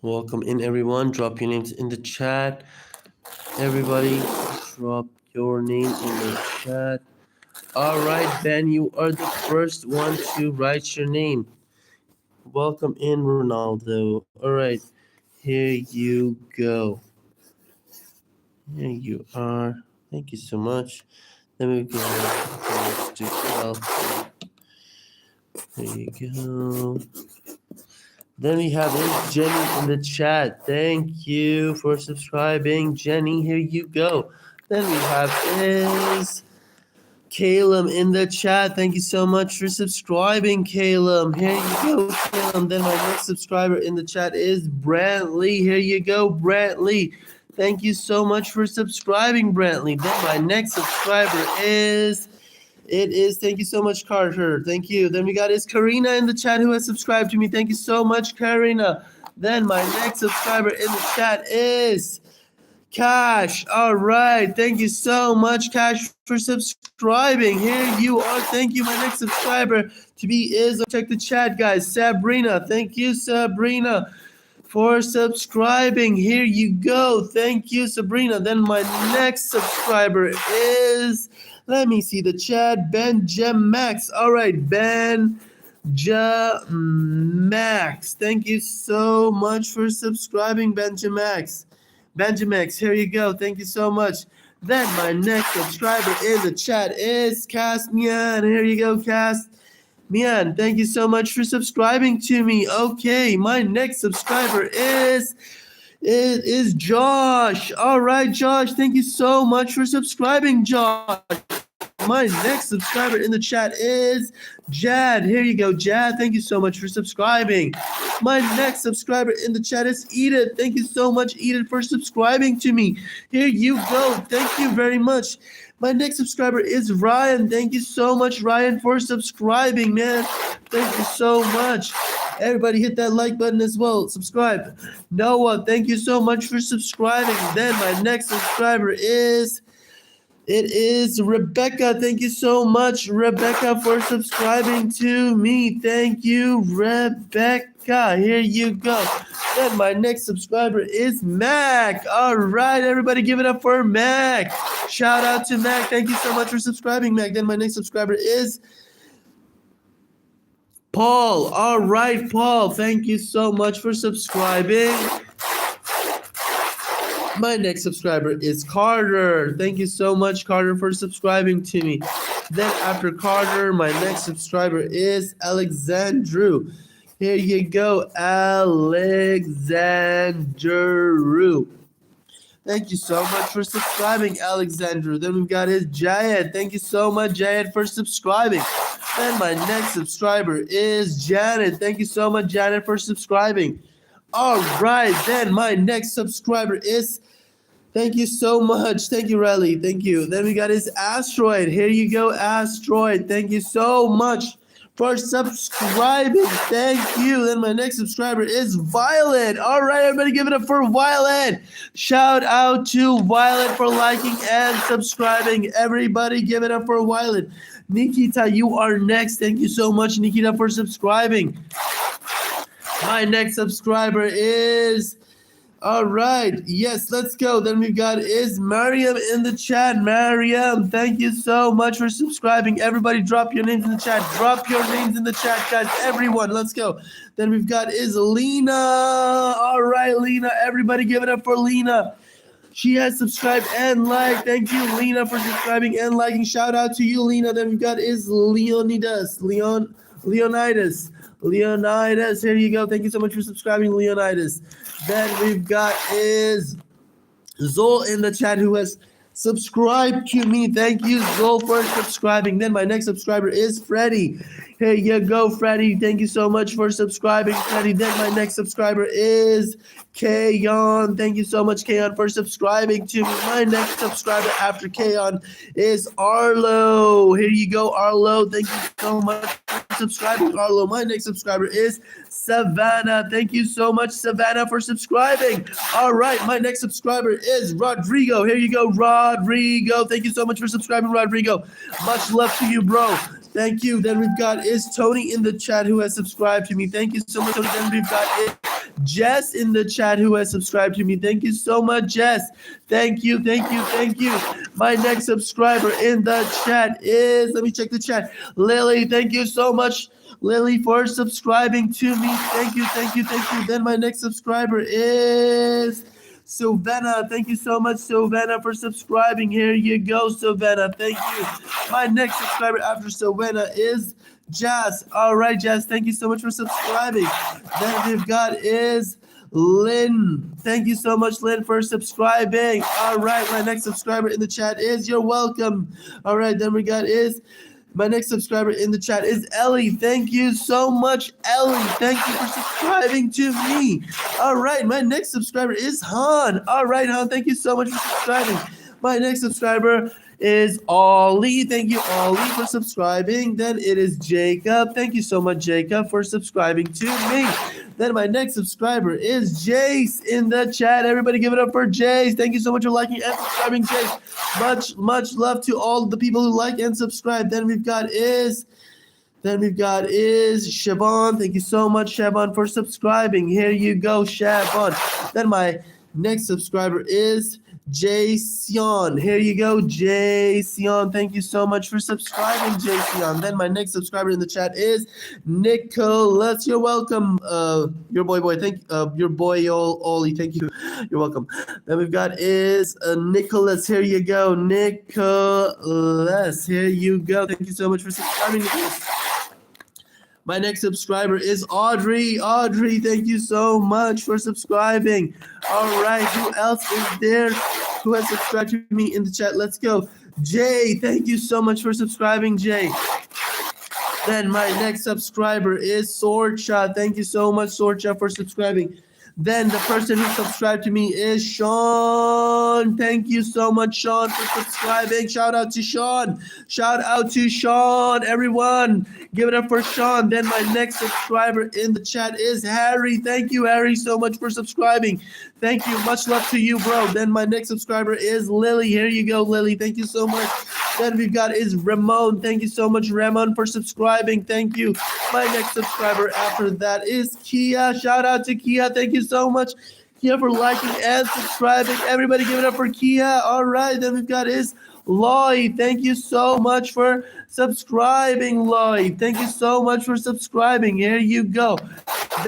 Welcome in, everyone. Drop your names in the chat. Everybody, drop your name in the chat. All right, Ben, you are the first one to write your name. Welcome in, Ronaldo. All right, here you go. Here you are. Thank you so much. Then we go to Alpha. There you go. Then we have Jenny in the chat. Thank you for subscribing, Jenny. Here you go. Then we have Caleb in the chat. Thank you so much for subscribing, Caleb. Here you go, Caleb. Then my next subscriber in the chat is Brantley. Here you go, Brantley. Thank you so much for subscribing, Brantley. Then my next subscriber is... thank you so much, Carter. Thank you. Then we got Karina in the chat who has subscribed to me. Thank you so much, Karina. Then my next subscriber in the chat is Cash. All right. Thank you so much, Cash, for subscribing. Here you are. Thank you. My next subscriber to be is, check the chat, guys, Sabrina. Thank you, Sabrina, for subscribing. Here you go. Thank you, Sabrina. Then my next subscriber is... let me see the chat. Benjamax. All right, Benjamax. Thank you so much for subscribing, Benjamax. Benjamax, here you go. Thank you so much. Then my next subscriber in the chat is Cast Mian. Here you go, Cast Mian. Thank you so much for subscribing to me. Okay, my next subscriber is... it is Josh. All right, Josh. Thank you so much for subscribing, Josh. My next subscriber in the chat is Jad. Here you go, Jad. Thank you so much for subscribing. My next subscriber in the chat is Edith. Thank you so much, Edith, for subscribing to me. Here you go. Thank you very much. My next subscriber is Ryan. Thank you so much, Ryan, for subscribing, man. Thank you so much. Everybody hit that like button as well. Subscribe. Noah, thank you so much for subscribing. Then my next subscriber is... it is Rebecca. Thank you so much, Rebecca, for subscribing to me. Thank you, Rebecca. Here you go. Then my next subscriber is Mac. All right, everybody give it up for Mac. Shout out to Mac. Thank you so much for subscribing, Mac. Then my next subscriber is Paul. All right, Paul. Thank you so much for subscribing. My next subscriber is Carter. Thank you so much, Carter, for subscribing to me. Then after Carter, my next subscriber is Alexandru. Here you go, Alexandru. Thank you so much for subscribing, Alexandru. Then we've got Jayed. Thank you so much, Jayed, for subscribing. Then my next subscriber is Janet. Thank you so much, Janet, for subscribing. All right, then my next subscriber is... thank you so much. Thank you, Riley. Thank you. Then we got Asteroid. Here you go, Asteroid. Thank you so much for subscribing. Thank you. Then my next subscriber is Violet. All right, everybody give it up for Violet. Shout out to Violet for liking and subscribing. Everybody give it up for Violet. Nikita, you are next. Thank you so much, Nikita, for subscribing. My next subscriber is... all right. Yes, let's go. Then we've got Mariam in the chat. Mariam, thank you so much for subscribing. Everybody drop your names in the chat. Drop your names in the chat, guys. Everyone, let's go. Then we've got Lena. All right, Lena. Everybody give it up for Lena. She has subscribed and liked. Thank you, Lena, for subscribing and liking. Shout out to you, Lena. Then we've got Leonidas. Leonidas, here you go. Thank you so much for subscribing, Leonidas. Then we've got Zol in the chat who has subscribed to me. Thank you, Zol, for subscribing. Then my next subscriber is Freddie. Here you go, Freddie. Thank you so much for subscribing, Freddie. Then my next subscriber is Kayon. Thank you so much, Kayon, for subscribing to me. My next subscriber after Kayon is Arlo. Here you go, Arlo. Thank you so much for subscribing, Arlo. My next subscriber is Savannah. Thank you so much, Savannah, for subscribing. All right, my next subscriber is Rodrigo. Here you go, Rodrigo. Thank you so much for subscribing, Rodrigo. Much love to you, bro. Thank you. Then we've got Tony in the chat who has subscribed to me. Thank you so much, Tony. Then we've got Jess in the chat who has subscribed to me. Thank you so much, Jess. Thank you. My next subscriber in the chat is, let me check the chat, Lily. Thank you so much, Lily, for subscribing to me. Thank you. Then my next subscriber is Sylvana. Thank you so much, Sylvana, for subscribing. Here you go, Sylvana. Thank you. My next subscriber after Sylvana is Jazz. All right, Jazz. Thank you so much for subscribing. Then we've got is Lynn. Thank you so much, Lynn, for subscribing. All right, my next subscriber in the chat is, you're welcome. All right, then we got is, my next subscriber in the chat is Ellie. Thank you so much, Ellie. Thank you for subscribing to me. All right, my next subscriber is Han. All right, Han, thank you so much for subscribing. My next subscriber is Ollie. Thank you, Ollie, for subscribing. Then it is Jacob. Thank you so much, Jacob, for subscribing to me. Then my next subscriber is Jace in the chat. Everybody give it up for Jace. Thank you so much for liking and subscribing, Jace. Much love to all the people who like and subscribe. Then we've got is Siobhan. Thank you so much, Siobhan, for subscribing. Here you go, Siobhan. Then my next subscriber is Jason. Here you go, Jason. Thank you so much for subscribing, Jason. Then my next subscriber in the chat is Nicholas. You're welcome. Your boy. Thank your boy Oli. Thank you. You're welcome. Then we've got is Nicholas. Here you go, Nicholas. Here you go. Thank you so much for subscribing, Nicholas. My next subscriber is Audrey. Audrey, thank you so much for subscribing. All right, who else is there who has subscribed to me in the chat? Let's go. Jay, thank you so much for subscribing, Jay. Then my next subscriber is Sorcha. Thank you so much, Sorcha, for subscribing. Then the person who subscribed to me is Sean. Thank you so much, Sean, for subscribing. Shout out to Sean. Shout out to Sean, everyone. Give it up for Sean. Then my next subscriber in the chat is Harry. Thank you, Harry, so much for subscribing. Thank you. Much love to you, bro. Then my next subscriber is Lily. Here you go, Lily. Thank you so much. Then we've got is Ramon. Thank you so much, Ramon, for subscribing. Thank you. My next subscriber after that is Kia. Shout out to Kia. Thank you so much, Kia, for liking and subscribing. Everybody give it up for Kia. All right. Then we've got is Lloyd. Thank you so much for subscribing, Lloyd. Thank you so much for subscribing. Here you go.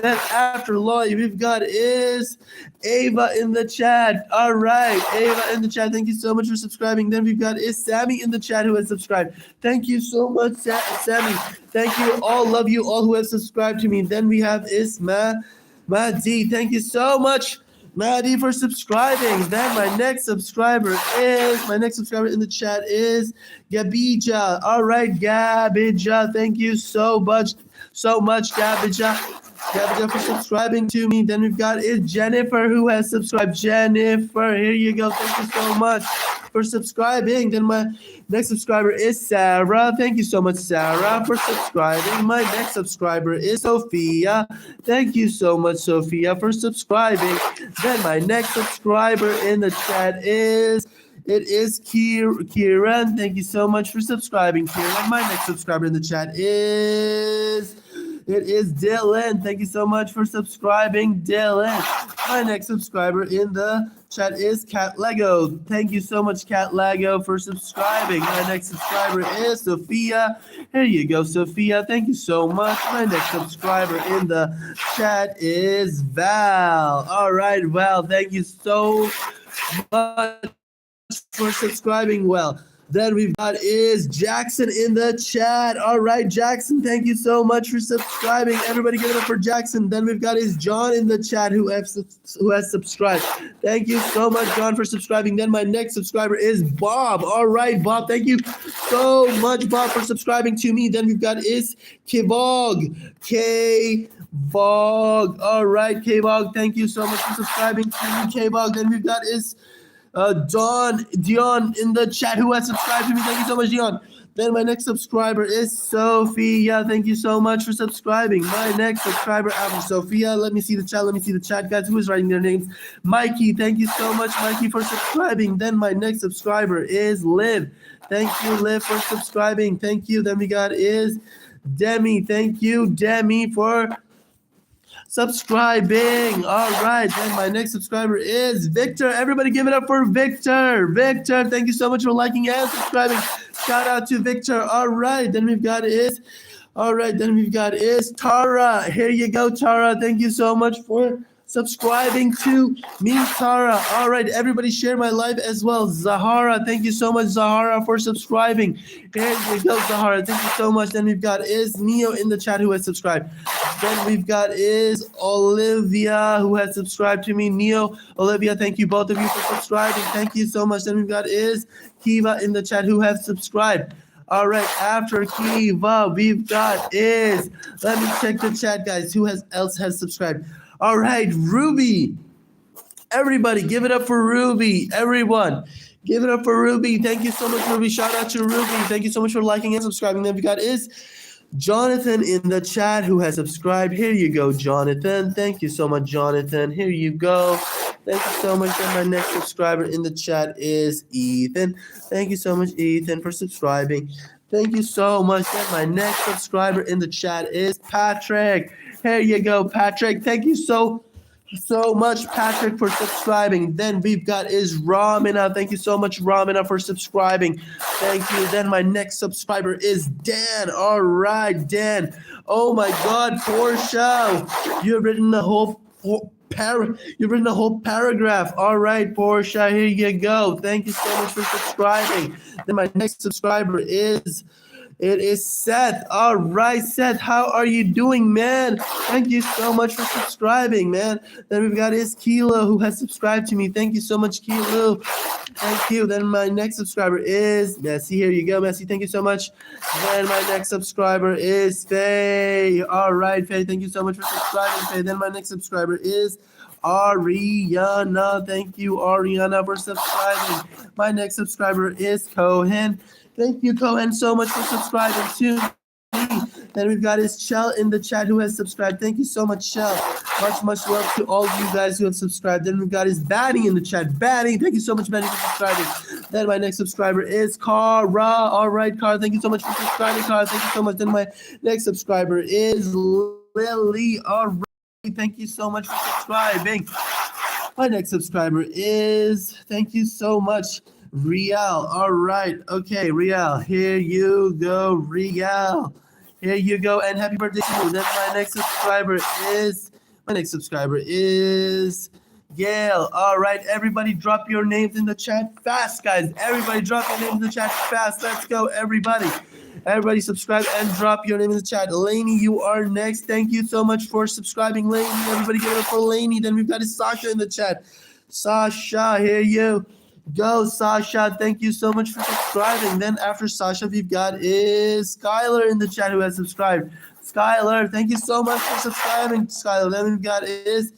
Then after Lloyd, we've got is Ava in the chat. All right, Ava in the chat. Thank you so much for subscribing. Then we've got is Sammy in the chat who has subscribed. Thank you so much, Sammy. Thank you all. Love you all who have subscribed to me. Then we have is Maddie. Thank you so much, Maddie, for subscribing. Then my next subscriber in the chat is Gabija. All right, Gabija. Thank you so much, Gabija. Gabija, for subscribing to me. Then we've got is Jennifer who has subscribed. Jennifer, here you go. Thank you so much for subscribing. Then my next subscriber is Sarah. Thank you so much, Sarah, for subscribing. My next subscriber is Sophia. Thank you so much, Sophia, for subscribing. Then my next subscriber in the chat is Kieran. Thank you so much for subscribing, Kieran. My next subscriber in the chat is Dylan. Thank you so much for subscribing, Dylan. My next subscriber in the chat is Cat Lego. Thank you so much, Cat Lego, for subscribing. My next subscriber is Sophia. Here you go, Sophia. Thank you so much. My next subscriber in the chat is Val. All right, Val. Thank you so much for subscribing, Well. Then we've got is Jackson in the chat. All right, Jackson, thank you so much for subscribing. Everybody give it up for Jackson. Then we've got is John in the chat who has subscribed. Thank you so much, John, for subscribing. Then my next subscriber is Bob. All right, Bob, thank you so much, Bob, for subscribing to me. Then we've got is Kivog. K-Vog. All right, K-Vog, thank you so much for subscribing to me, K-Vog. Then we've got is Dion in the chat who has subscribed to me. Thank you so much, Dion. Then my next subscriber is Sophia. Thank you so much for subscribing. My next subscriber after Sophia. Let me see the chat, guys. Who is writing their names? Mikey. Thank you so much, Mikey, for subscribing. Then my next subscriber is Liv. Thank you, Liv, for subscribing. Thank you. Then we got is Demi. Thank you, Demi, for subscribing. All right, then my next subscriber is Victor. Everybody give it up for Victor. Victor, thank you so much for liking and subscribing. Shout out to Victor. All right, then we've got is Tara. Here you go, Tara. Thank you so much for subscribing to me, Tara. All right, everybody share my live as well. Zahara, thank you so much, Zahara, for subscribing. Here you go, Zahara. Thank you so much. Then we've got is Neo in the chat who has subscribed. Then we've got is Olivia who has subscribed to me. Neo, Olivia, thank you both of you for subscribing. Thank you so much. Then we've got is Kiva in the chat who has subscribed. All right, after Kiva, we've got is, let me check the chat, guys. Who else has subscribed? All right, Ruby. Everybody, give it up for Ruby. Everyone, give it up for Ruby. Thank you so much, Ruby. Shout out to Ruby. Thank you so much for liking and subscribing. Then we got is Jonathan in the chat who has subscribed. Here you go, Jonathan. Thank you so much, Jonathan. Here you go. Thank you so much. And my next subscriber in the chat is Ethan. Thank you so much, Ethan, for subscribing. Thank you so much. And my next subscriber in the chat is Patrick. Here you go, Patrick. Thank you so much, Patrick, for subscribing. Then we've got is Ramina. Thank you so much, Ramina, for subscribing. Thank you. Then my next subscriber is Dan. All right, Dan. Oh my God, Portia, you've written the whole paragraph. All right, Portia, here you go. Thank you so much for subscribing. Then my next subscriber is Seth. All right, Seth, how are you doing, man? Thank you so much for subscribing, man. Then we've got is Kilo who has subscribed to me. Thank you so much, Kilo. Thank you. Then my next subscriber is Messi. Here you go, Messi. Thank you so much. Then my next subscriber is Faye. All right, Faye. Thank you so much for subscribing, Faye. Then my next subscriber is Ariana. Thank you, Ariana, for subscribing. My next subscriber is Cohen. Thank you, Cohen, so much for subscribing to me. Then we've got is Shell in the chat who has subscribed. Thank you so much, Shell. Much love to all of you guys who have subscribed. Then we've got is Batty in the chat. Batty, thank you so much, Batty, for subscribing. Then my next subscriber is Cara. All right, Cara, thank you so much for subscribing, Cara. Thank you so much. Then my next subscriber is Lily. All right, thank you so much for subscribing. My next subscriber is, thank you so much, Rial. All right. Okay, Rial. Here you go, Rial. Here you go. And happy birthday to you. Then my next subscriber is Gail. All right. Everybody drop your names in the chat fast, guys. Everybody drop your names in the chat fast. Let's go, everybody. Everybody subscribe and drop your name in the chat. Lainey, you are next. Thank you so much for subscribing, Lainey. Everybody give it up for Lainey. Then we've got Sasha in the chat. Sasha, here you go, Sasha. Thank you so much for subscribing. Then after Sasha, we've got is Skylar in the chat who has subscribed. Skylar, thank you so much for subscribing, Skylar. Then we've got is,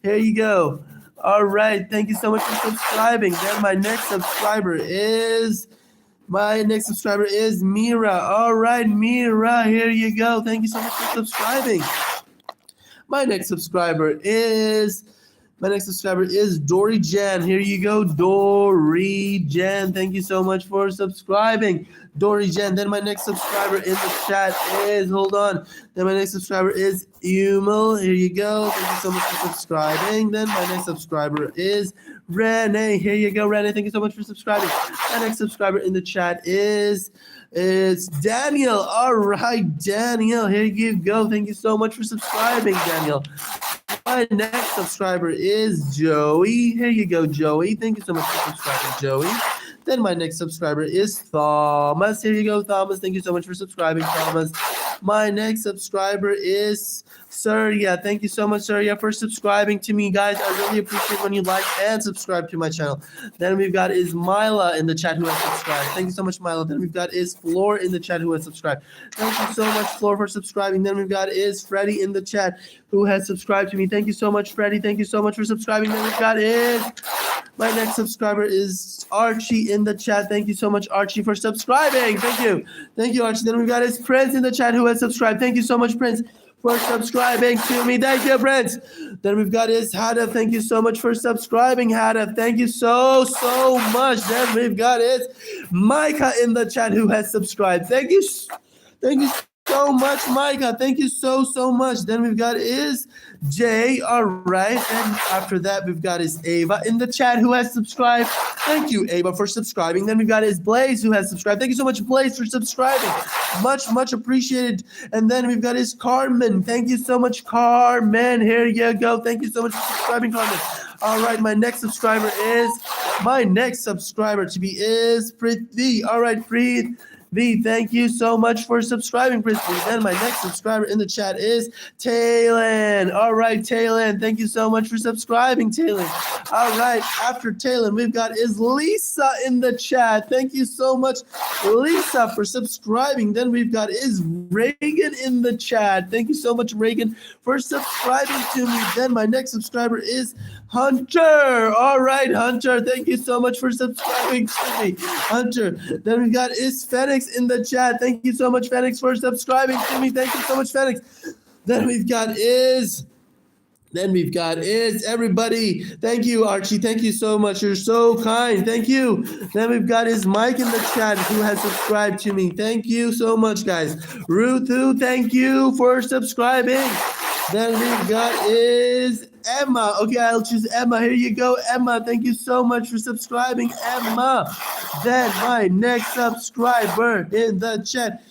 here you go. All right, thank you so much for subscribing. Then my next subscriber is Mira. All right, Mira, here you go. Thank you so much for subscribing. My next subscriber is Dory Jan. Here you go, Dory Jan. Thank you so much for subscribing, Dory Jan. Then my next subscriber in the chat is, Then my next subscriber is Umel. Here you go. Thank you so much for subscribing. Then my next subscriber is Renee. Here you go, Renee. Thank you so much for subscribing. My next subscriber in the chat is Daniel. All right, Daniel. Here you go. Thank you so much for subscribing, Daniel. My next subscriber is Joey. Here you go, Joey. Thank you so much for subscribing, Joey. Then my next subscriber is Thomas. Here you go, Thomas. Thank you so much for subscribing, Thomas. My next subscriber is Surya. Thank you so much, Surya, for subscribing to me, guys. I really appreciate when you like and subscribe to my channel. Then we've got is Mila in the chat who has subscribed. Thank you so much, Mila. Then we've got is Floor in the chat who has subscribed. Thank you so much, Floor, for subscribing. Then we've got is Freddie in the chat who has subscribed to me. Thank you so much, Freddie. Thank you so much for subscribing. Then we've got is my next subscriber is Archie in the chat. Thank you so much, Archie, for subscribing. Thank you. Thank you, Archie. Then we've got is Prince in the chat who has subscribed. Thank you so much, Prince, for subscribing to me. Thank you, Prince. Then we've got is Hadaf. Thank you so much for subscribing, Hadaf. Thank you so much. Then we've got is Micah in the chat who has subscribed. Thank you so much, Micah. Thank you so much. Then we've got is Jay. All right. And after that, we've got is Ava in the chat who has subscribed. Thank you, Ava, for subscribing. Then we've got is Blaze who has subscribed. Thank you so much, Blaze, for subscribing. Much appreciated. And then we've got is Carmen. Thank you so much, Carmen. Here you go. Thank you so much for subscribing, Carmen. All right, my next subscriber to be is Prithvi. All right, Prithvi, thank you so much for subscribing, Prithvi. Then my next subscriber in the chat is Taylin. All right, Taylin, thank you so much for subscribing, Taylin. All right, after Taylin, we've got is Lisa in the chat. Thank you so much, Lisa, for subscribing. Then we've got is Reagan in the chat. Thank you so much, Reagan, for subscribing to me. Then my next subscriber is Hunter. All right, Hunter, thank you so much for subscribing to me, Hunter. Then we got is Phoenix in the chat. Thank you so much, Phoenix, for subscribing to me. Thank you so much, Phoenix. Then we've got is everybody. Thank you, Archie. Thank you so much. You're so kind. Thank you. Then we've got is Mike in the chat who has subscribed to me. Thank you so much, guys. Ruthu, thank you for subscribing. Then we've got is Emma. Okay, I'll choose Emma. Here you go, Emma. Thank you so much for subscribing, Emma. Then my next subscriber in the chat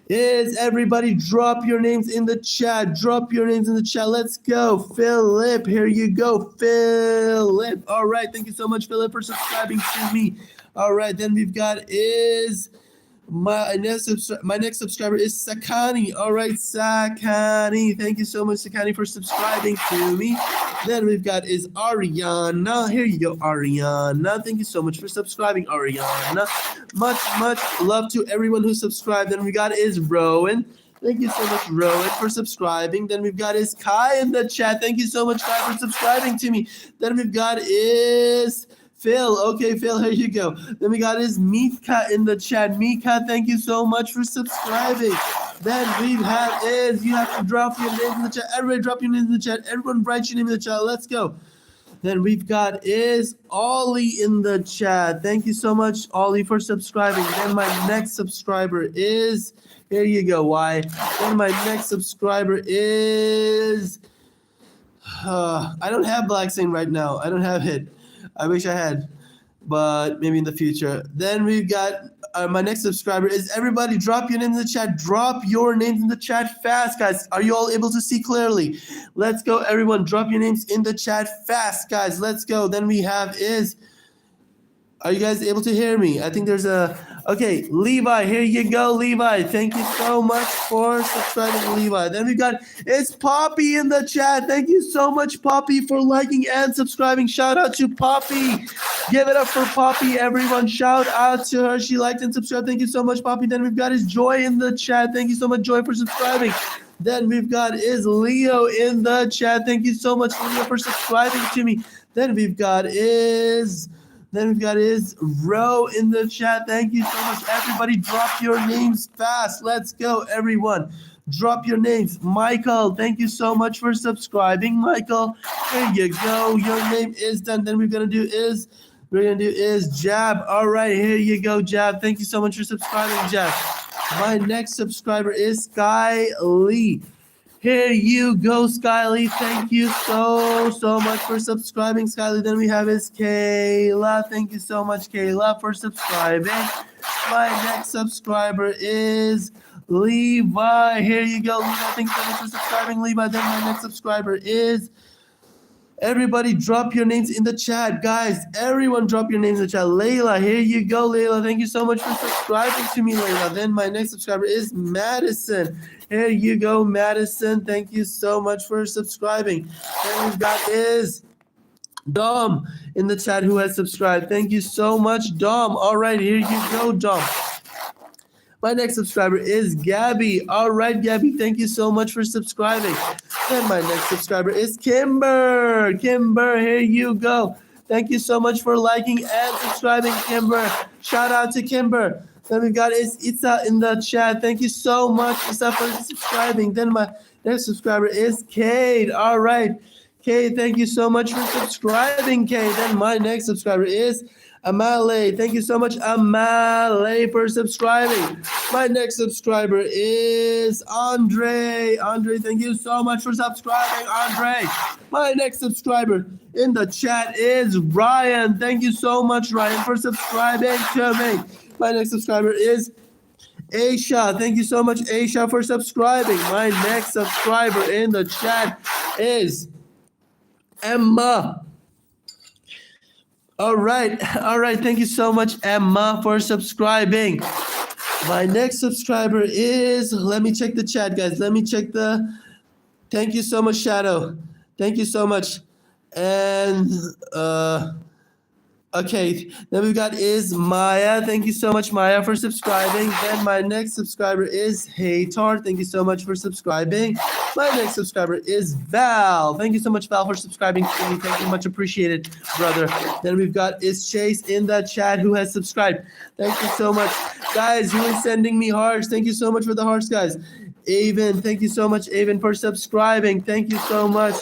is everybody. Drop your names in the chat. Drop your names in the chat. Let's go. Philip. Here you go, Philip. All right. Thank you so much, Philip, for subscribing to me. All right. Then we've got is my next subscriber is Sakani. All right, Sakani. Thank you so much, Sakani, for subscribing to me. Then we've got is Ariana. Here you go, Ariana. Thank you so much for subscribing, Ariana. Much love to everyone who subscribed. Then we got is Rowan. Thank you so much, Rowan, for subscribing. Then we've got is Kai in the chat. Thank you so much, Kai, for subscribing to me. Then we've got is Phil. Okay, Phil, here you go. Then we got is Mika in the chat. Mika, thank you so much for subscribing. Then we have is, you have to drop your name in the chat. Everybody drop your name in the chat. Everyone write your name in the chat. Let's go. Then we've got is Ollie in the chat. Thank you so much, Ollie, for subscribing. Then my next subscriber is, here you go, why? Then my next subscriber is, I don't have Black Saint right now. I don't have it. I wish I had, but maybe in the future. Then we've got my next subscriber is everybody. Drop your name in the chat. Drop your names in the chat fast, guys. Are you all able to see clearly? Let's go, everyone. Drop your names in the chat fast, guys. Let's go. Then we have is, are you guys able to hear me? I think there's a, okay, Levi, here you go, Levi. Thank you so much for subscribing, Levi. Then we got, it's Poppy in the chat. Thank you so much, Poppy, for liking and subscribing. Shout out to Poppy. Give it up for Poppy, everyone. Shout out to her. She liked and subscribed. Thank you so much, Poppy. Then we've got is Joy in the chat. Thank you so much, Joy, for subscribing. Then we've got is Leo in the chat. Thank you so much, Leo, for subscribing to me. Then we've got is Ro in the chat. Thank you so much. Everybody drop your names fast. Let's go, everyone. Drop your names. Michael, thank you so much for subscribing. Michael, here you go. Your name is done. Then we're gonna do is Jab. All right, here you go, Jab. Thank you so much for subscribing, Jab. My next subscriber is Sky Lee. Here you go, Skyly. Thank you so much for subscribing, Skyly. Then we have is Kayla. Thank you so much, Kayla, for subscribing. My next subscriber is Levi. Here you go, Levi. Thank you so much for subscribing, Levi. Then my next subscriber is, everybody drop your names in the chat, guys. Everyone drop your names in the chat. Layla, here you go, Layla. Thank you so much for subscribing to me, Layla. Then my next subscriber is Madison. Here you go, Madison. Thank you so much for subscribing. Then we've got is Dom in the chat who has subscribed. Thank you so much, Dom. All right, here you go, Dom. My next subscriber is Gabby. All right, Gabby, thank you so much for subscribing. Then my next subscriber is Kimber. Kimber, here you go. Thank you so much for liking and subscribing, Kimber. Shout out to Kimber. Then we've got is Itza in the chat. Thank you so much, Itza, for subscribing. Then my next subscriber is Kate. All right, Kate, thank you so much for subscribing, Kate. Then my next subscriber is Amale, thank you so much, Amale, for subscribing. My next subscriber is Andre. Andre, thank you so much for subscribing, Andre. My next subscriber in the chat is Ryan. Thank you so much, Ryan, for subscribing to me. My next subscriber is Aisha. Thank you so much, Aisha, for subscribing. My next subscriber in the chat is Emma. All right. Thank you so much, Emma, for subscribing. My next subscriber is, let me check the chat, guys. Thank you so much, Shadow. Thank you so much. And, okay, then we've got is Maya. Thank you so much, Maya, for subscribing. Then my next subscriber is Haytar. Thank you so much for subscribing. My next subscriber is Val. Thank you so much, Val, for subscribing to me. Thank you, much appreciated, brother. Then we've got is Chase in the chat who has subscribed. Thank you so much, guys. Who is sending me hearts? Thank you so much for the hearts, guys. Avon, thank you so much, Avon, for subscribing. Thank you so much.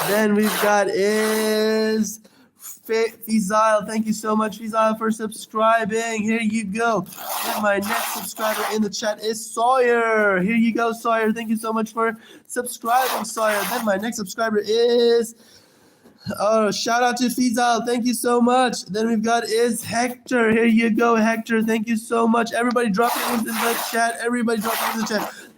Then we've got is Fizal, thank you so much, Fizal, for subscribing. Here you go. And my next subscriber in the chat is Sawyer. Here you go, Sawyer. Thank you so much for subscribing, Sawyer. Then my next subscriber is, shout out to Fizal. Thank you so much. Then we've got is Hector. Here you go, Hector. Thank you so much. Everybody drop it in the chat.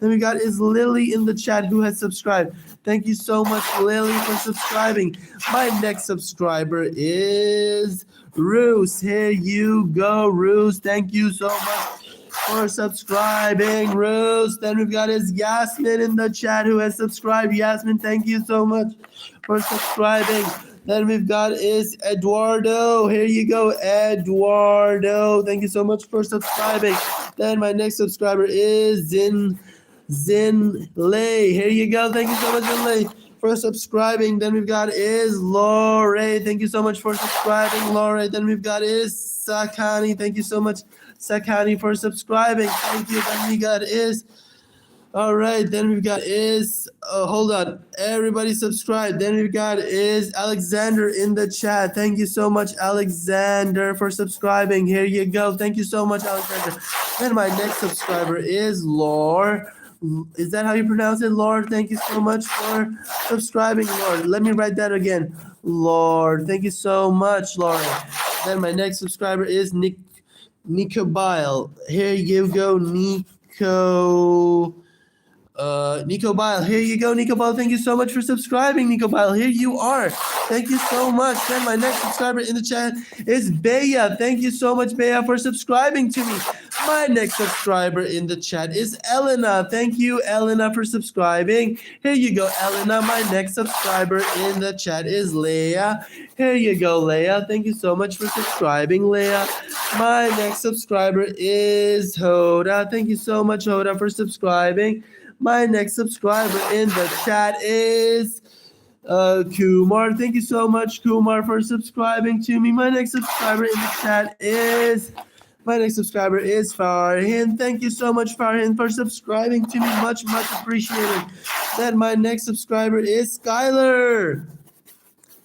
Then we got is Lily in the chat who has subscribed. Thank you so much, Lily, for subscribing. My next subscriber is Roos. Here you go, Roos. Thank you so much for subscribing, Roos. Then we've got is Yasmin in the chat who has subscribed. Yasmin, thank you so much for subscribing. Then we've got is Eduardo. Here you go, Eduardo. Thank you so much for subscribing. Then my next subscriber is Zinlei. Here you go. Thank you so much, Zinlei, for subscribing. Then we've got is Lore. Thank you so much for subscribing, Lore. Then we've got is Sakani. Thank you so much, Sakani, for subscribing. Thank you. Then we got is, all right. Then we've got is, hold on. Everybody subscribe. Then we've got is Alexander in the chat. Thank you so much, Alexander, for subscribing. Here you go. Thank you so much, Alexander. Then my next subscriber is Lore. Is that how you pronounce it, Lord? Thank you so much for subscribing, Lord. Let me write that again. Lord, thank you so much, Lord. Then my next subscriber is Nico Bile. Here you go, Nico Bile. Here you go, Nico Bile. Thank you so much for subscribing, Nico Bile. Here you are. Thank you so much. Then my next subscriber in the chat is Bea. Thank you so much, Bea, for subscribing to me. My next subscriber in the chat is Elena. Thank you, Elena, for subscribing. Here you go, Elena. My next subscriber in the chat is Leah. Here you go, Leah. Thank you so much for subscribing, Leah. My next subscriber is Hoda. Thank you so much, Hoda, for subscribing. My next subscriber in the chat is Kumar. Thank you so much, Kumar, for subscribing to me. My next subscriber in the chat is Farhin. Thank you so much, Farhin, for subscribing to me. Much appreciated. Then my next subscriber is Skylar.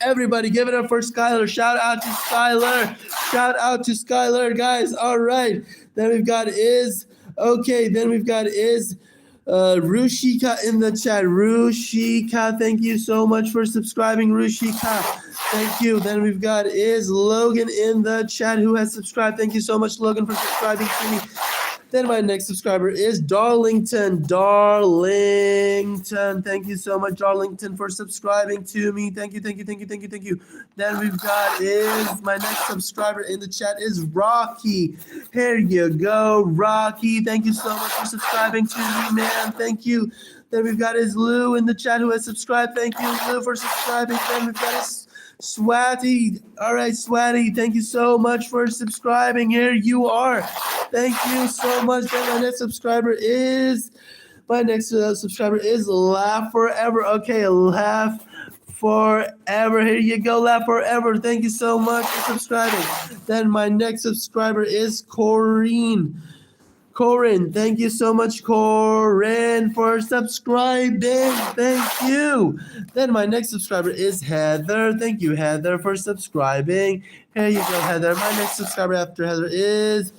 Everybody give it up for Skylar. Shout out to Skylar. Shout out to Skylar, guys. All right. Then we've got is Rushika in the chat. Rushika, thank you so much for subscribing, Rushika. Thank you. Then we've got is Logan in the chat who has subscribed. Thank you so much, Logan, for subscribing to me. Then my next subscriber is Darlington. Darlington, thank you so much, Darlington, for subscribing to me. Thank you. Then we've got is my next subscriber in the chat is Rocky. Here you go, Rocky. Thank you so much for subscribing to me, man. Thank you. Then we've got is Lou in the chat who has subscribed. Thank you, Lou, for subscribing. Then we've got is Swatty. All right, Swatty, thank you so much for subscribing. Here you are. Thank you so much. Then my next subscriber is Laugh Forever. Okay, Laugh Forever. Here you go, Laugh Forever. Thank you so much for subscribing. Then my next subscriber is Corrine. Corin, thank you so much, Corin, for subscribing. Thank you. Then my next subscriber is Heather. Thank you, Heather, for subscribing. Here you go, Heather. My next subscriber after Heather is,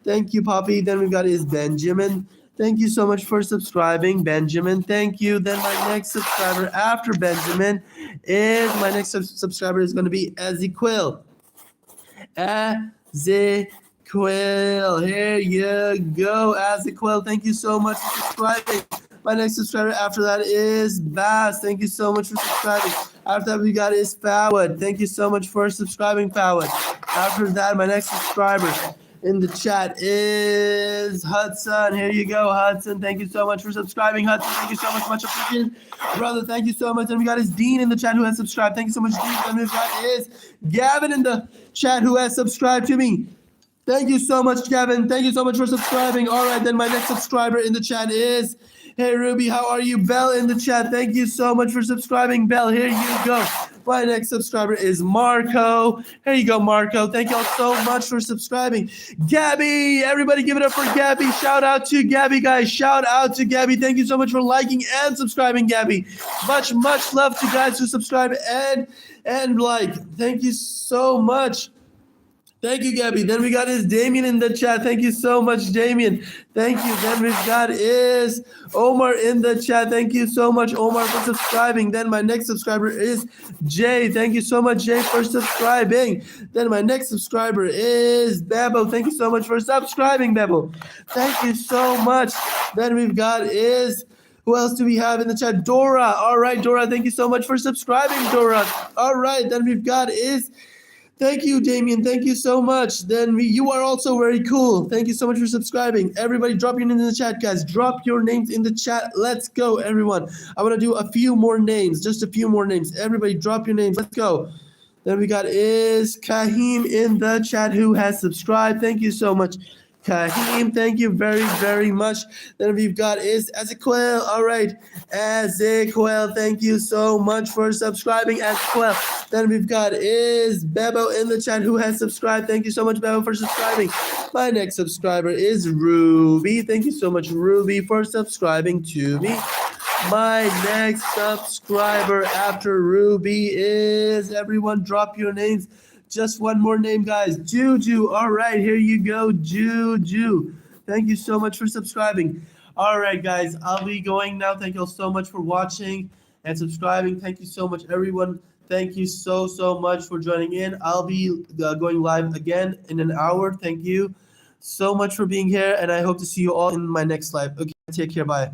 thank you, Poppy. Then we've got is Benjamin. Thank you so much for subscribing, Benjamin. Thank you. Then my next subscriber after Benjamin is, my next subscriber is going to be Ezequiel. Ezequiel, here you go, Ezequiel. Thank you so much for subscribing. My next subscriber after that is Bass. Thank you so much for subscribing. After that, we got is Fawad. Thank you so much for subscribing, Fawad. After that, my next subscriber in the chat is Hudson. Here you go, Hudson. Thank you so much for subscribing, Hudson. Thank you so much appreciated, brother. Thank you so much. And we got is Dean in the chat who has subscribed. Thank you so much, Dean. And we've got is Gavin in the chat who has subscribed to me. Thank you so much, Gavin. Thank you so much for subscribing. All right, then my next subscriber in the chat is, hey, Ruby, how are you? Belle in the chat. Thank you so much for subscribing, Belle. Here you go. My next subscriber is Marco. Here you go, Marco. Thank y'all so much for subscribing. Gabby, everybody give it up for Gabby. Shout out to Gabby, guys. Shout out to Gabby. Thank you so much for liking and subscribing, Gabby. Much love to guys who subscribe and like. Thank you so much. Thank you, Gabby. Then we got is Damien in the chat. Thank you so much, Damien. Thank you. Then we've got is Omar in the chat. Thank you so much, Omar, for subscribing. Then my next subscriber is Jay. Thank you so much, Jay, for subscribing. Then my next subscriber is Bebo. Thank you so much for subscribing, Bebo. Thank you so much. Then we've got is, who else do we have in the chat? Dora. All right, Dora. Thank you so much for subscribing, Dora. All right. Then we've got is, thank you, Damien. Thank you so much. Then you are also very cool. Thank you so much for subscribing. Everybody drop your names in the chat, guys. Drop your names in the chat. Let's go, everyone. I want to do a few more names. Just a few more names. Everybody drop your names. Let's go. Then we got is Kahim in the chat who has subscribed. Thank you so much, Kahim. Thank you very much. Then we've got is Ezequiel. All right, Ezequiel. Thank you so much for subscribing, Ezequiel. Then we've got is Bebo in the chat who has subscribed. Thank you so much, Bebo, for subscribing. My next subscriber is Ruby. Thank you so much, Ruby, for subscribing to me. My next subscriber after Ruby is, everyone drop your names. Just one more name, guys. Juju. All right, here you go, Juju. Thank you so much for subscribing. All right, guys, I'll be going now. Thank you all so much for watching and subscribing. Thank you so much, everyone. Thank you so much for joining in. I'll be going live again in an hour. Thank you so much for being here, and I hope to see you all in my next live. Okay, take care. Bye.